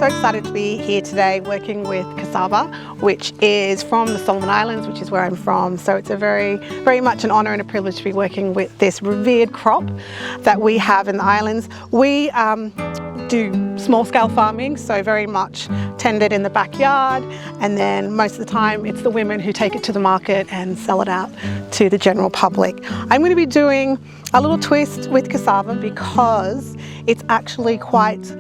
so excited to be here today working with cassava, which is from the Solomon Islands, which is where I'm from. So it's a very much an honour and a privilege to be working with this revered crop that we have in the islands. We do small scale farming, so very much tended in the backyard, and then most of the time it's the women who take it to the market and sell it out to the general public. I'm going to be doing a little twist with cassava because it's actually quite,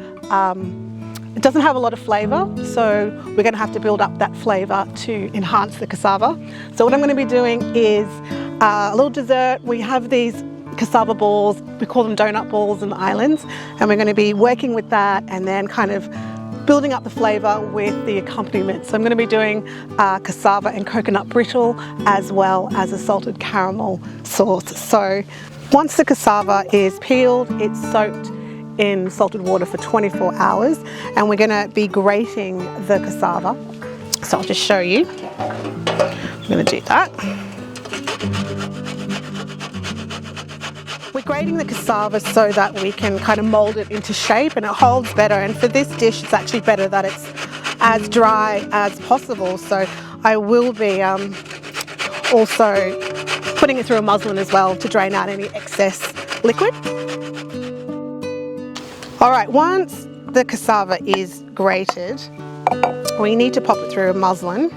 it doesn't have a lot of flavour, so we're going to have to build up that flavour to enhance the cassava. So what I'm going to be doing is a little dessert. We have these cassava balls, we call them donut balls in the islands, and we're going to be working with that and then kind of building up the flavour with the accompaniment. So I'm going to be doing cassava and coconut brittle as well as a salted caramel sauce. So once the cassava is peeled, it's soaked in salted water for 24 hours, and we're going to be grating the cassava. So I'll just show you. I'm going to do that. We're grating the cassava so that we can kind of mould it into shape and it holds better, and for this dish it's actually better that it's as dry as possible. So I will be also putting it through a muslin as well to drain out any excess liquid. Alright, once the cassava is grated, we need to pop it through a muslin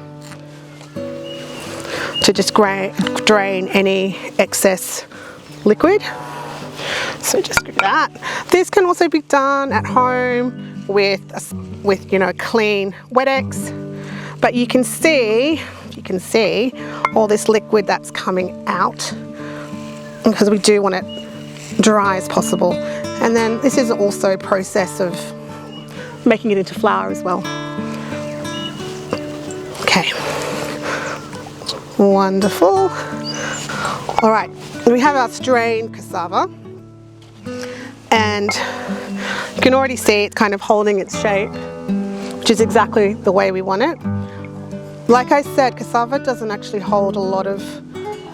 to just drain any excess liquid. So just do that. This can also be done at home with clean Wet-X, but you can see all this liquid that's coming out because we do want it dry as possible. And then this is also a process of making it into flour as well. Okay, wonderful. All right, we have our strained cassava, and you can already see it's kind of holding its shape, which is exactly the way we want it. Like I said, cassava doesn't actually hold a lot of,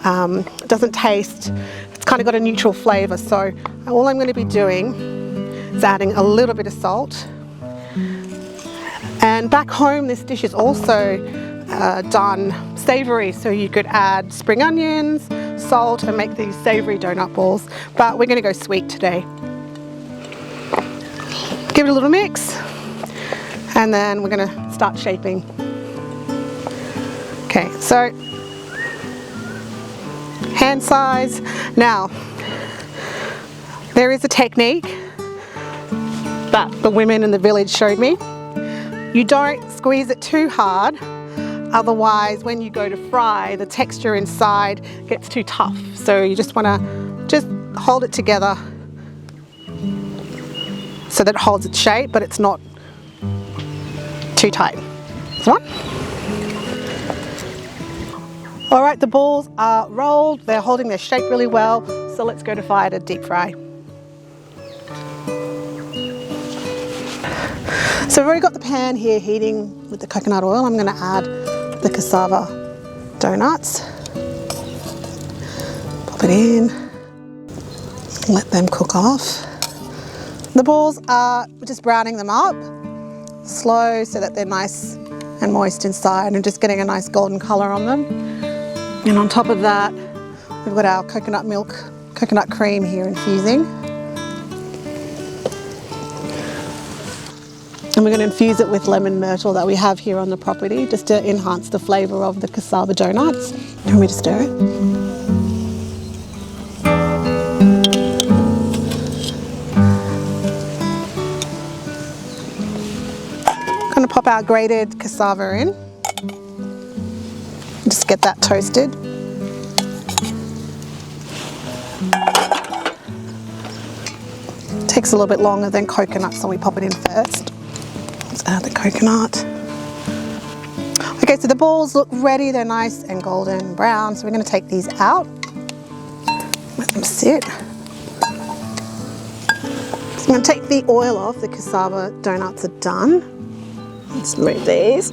it doesn't taste, it's kind of got a neutral flavour. So all I'm going to be doing is adding a little bit of salt. And back home this dish is also done savoury, so you could add spring onions, salt, and make these savoury donut balls, but we're going to go sweet today. Give it a little mix, and then we're going to start shaping. Okay, so hand size. Now, there is a technique that the women in the village showed me. You don't squeeze it too hard, otherwise when you go to fry, the texture inside gets too tough. So you just want to just hold it together so that it holds its shape, but it's not too tight. This one. All right, the balls are rolled. They're holding their shape really well. So let's go to fire to deep fry. So I've already got the pan here heating with the coconut oil. I'm going to add the cassava donuts. Pop it in. Let them cook off. The balls are just browning them up slow so that they're nice and moist inside and just getting a nice golden colour on them. And on top of that, we've got our coconut milk, coconut cream here infusing. And we're going to infuse it with lemon myrtle that we have here on the property just to enhance the flavour of the cassava donuts. You want me to stir it? Going to pop our grated cassava in. Just get that toasted. Takes a little bit longer than coconut, so we pop it in first. Let's add the coconut. Okay, so the balls look ready. They're nice and golden brown. So we're going to take these out. Let them sit. So I'm going to take the oil off. The cassava donuts are done. Let's remove these.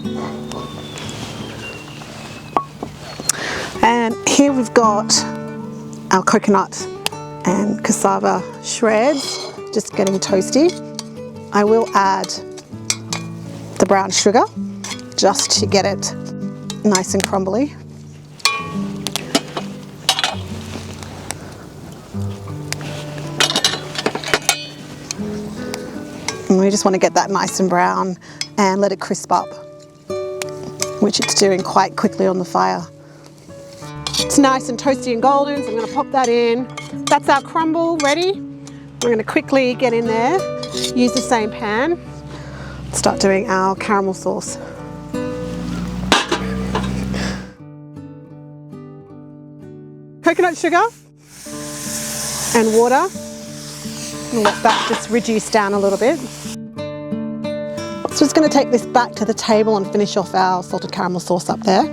And here we've got our coconut and cassava shreds, just getting toasty. I will add the brown sugar just to get it nice and crumbly. And we just want to get that nice and brown and let it crisp up, which it's doing quite quickly on the fire. It's nice and toasty and golden, so I'm going to pop that in. That's our crumble ready. We're going to quickly get in there, use the same pan, start doing our caramel sauce. Coconut sugar and water. And let that just reduce down a little bit. So just going to take this back to the table and finish off our salted caramel sauce up there.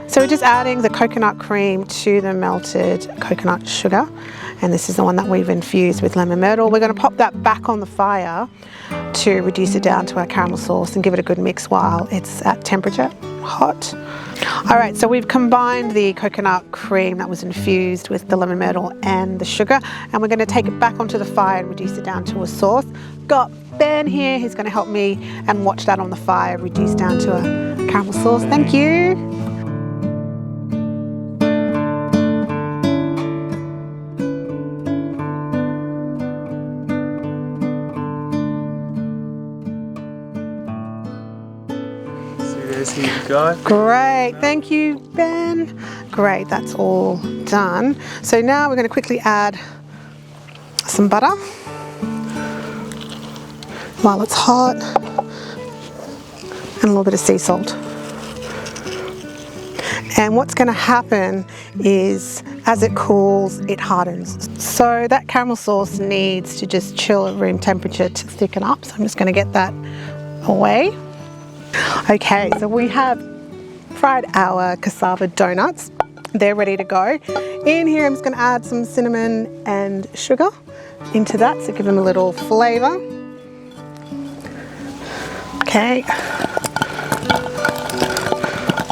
So we're just adding the coconut cream to the melted coconut sugar, and this is the one that we've infused with lemon myrtle. We're going to pop that back on the fire to reduce it down to our caramel sauce and give it a good mix while it's at temperature, hot. Alright, so we've combined the coconut cream that was infused with the lemon myrtle and the sugar, and we're going to take it back onto the fire and reduce it down to a sauce. Got Ben here who's going to help me and watch that on the fire reduce down to a caramel sauce. Thank you. Great, thank you, Ben. Great, that's all done. So now we're going to quickly add some butter while it's hot, and a little bit of sea salt. And what's going to happen is as it cools, it hardens. So that caramel sauce needs to just chill at room temperature to thicken up. So I'm just going to get that away. Okay, so we have fried our cassava donuts. They're ready to go. In here I'm just going to add some cinnamon and sugar into that to give them a little flavour. Okay,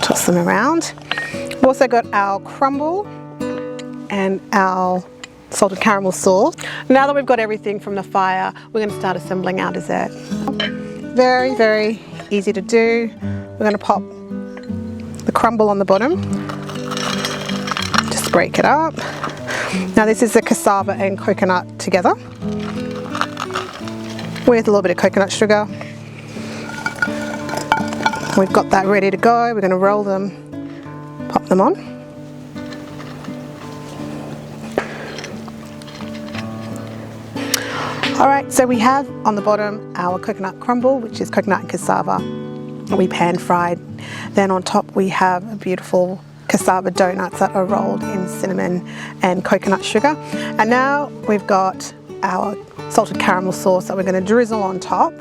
toss them around. We've also got our crumble and our salted caramel sauce. Now that we've got everything from the fire, we're going to start assembling our dessert. Very, very easy to do. We're going to pop the crumble on the bottom. Just break it up. Now this is the cassava and coconut together with a little bit of coconut sugar. We've got that ready to go. We're going to roll them, pop them on. Alright, so we have on the bottom our coconut crumble, which is coconut and cassava. We pan fried. Then on top we have a beautiful cassava donuts that are rolled in cinnamon and coconut sugar. And now we've got our salted caramel sauce that we're going to drizzle on top.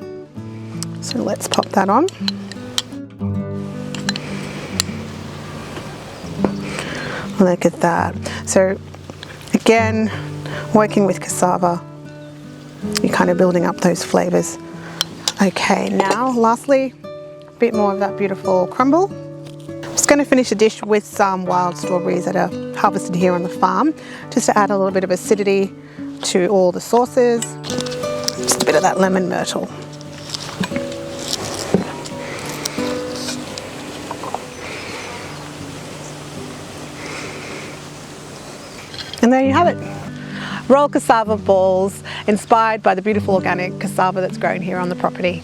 So let's pop that on. Look at that. So again, working with cassava, you're kind of building up those flavours. Okay, now lastly, a bit more of that beautiful crumble. I'm just going to finish the dish with some wild strawberries that are harvested here on the farm, just to add a little bit of acidity to all the sauces. Just a bit of that lemon myrtle. And there you have it. Rolled cassava balls inspired by the beautiful organic cassava that's grown here on the property.